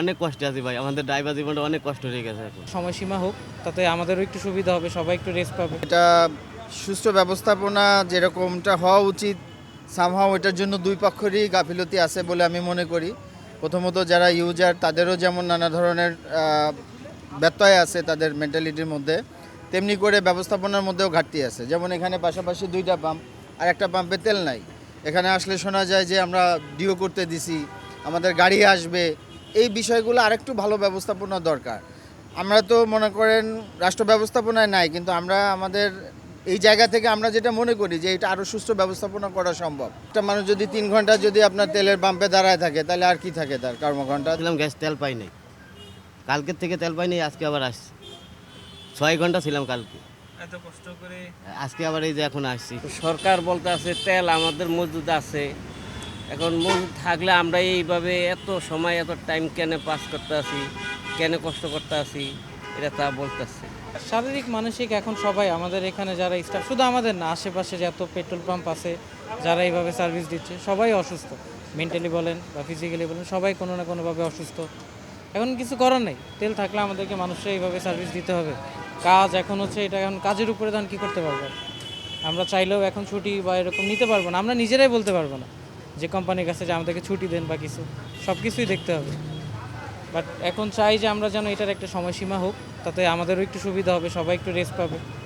অনেক কষ্টে আছি ভাই, আমাদের ড্রাইভার জীবনটা অনেক কষ্ট হয়ে গেছে এখন। সময়সীমা হোক, তাতে আমাদেরও একটু সুবিধা হবে, সবাই একটু রেস্ট পাবে। এটা সুষ্ঠু ব্যবস্থাপনা যেরকমটা হওয়া উচিত, সামহাও এটার জন্য দুই পক্ষেরই গাফিলতি আছে বলে আমি মনে করি। প্রথমত যারা ইউজার তাদেরও যেমন নানা ধরনের ব্যত্যয় আছে তাদের মেন্টালিটির মধ্যে, তেমনি করে ব্যবস্থাপনার মধ্যেও ঘাটতি আছে। যেমন এখানে পাশাপাশি দুইটা পাম্প, আর একটা পাম্পে তেল নাই। এখানে আসলে শোনা যায় যে আমরা ডিও করতে দিছি, আমাদের গাড়ি আসবে। এই বিষয়গুলো আরেকটু ভালো ব্যবস্থাপনা দরকার। আমরা তো মনে করেন রাষ্ট্র ব্যবস্থাপনায় নাই, কিন্তু আমরা আমাদের এই জায়গা থেকে আমরা যেটা মনে করি যে এটা আরও সুষ্ঠু ব্যবস্থাপনা করা সম্ভব। একটা মানুষ যদি 3 ঘন্টা যদি আপনার তেলের পাম্পে দাঁড়ায় থাকে, তাহলে আর কি থাকে তার কর্মঘণ্টা। ছিলাম গ্যাস তেল পাই নাই, কালকের থেকে তেল পাই নাই, আজকে আবার আসছি। 6 ঘন্টা ছিলাম কালকে, এত কষ্ট করে আজকে আবার এই যে এখন আসছি। সরকার বলতে আছে তেল আমাদের মজুদ আছে, এখন মজুদ থাকলে আমরা এইভাবে এত সময় এত টাইম কেন পাস করতে আছি, কেন কষ্ট করতে আছি, এটা তা বলতেছে। শারীরিক মানসিক এখন সবাই আমাদের এখানে যারা স্টাফ, শুধু আমাদের না, আশেপাশে যত পেট্রোল পাম্প আছে যারা এইভাবে সার্ভিস দিচ্ছে সবাই অসুস্থ। মেন্টালি বলেন বা ফিজিক্যালি বলেন, সবাই কোনো না কোনোভাবে অসুস্থ। এখন কিছু করার নেই, তেল থাকলে আমাদেরকে মানুষরা এইভাবে সার্ভিস দিতে হবে। কাজ এখন হচ্ছে এটা, এখন কাজের উপরে তখন কী করতে পারবো? আমরা চাইলেও এখন ছুটি বা এরকম নিতে পারবো না, আমরা নিজেরাই বলতে পারবো না যে কোম্পানির কাছে যে আমাদেরকে ছুটি দেন বা কিছু, সব কিছুই দেখতে হবে। বাট এখন চাই যে আমরা যেন এটার একটা সময়সীমা হোক, তাতে আমাদেরও একটু সুবিধা হবে, সবাই একটু রেস্ট পাবে।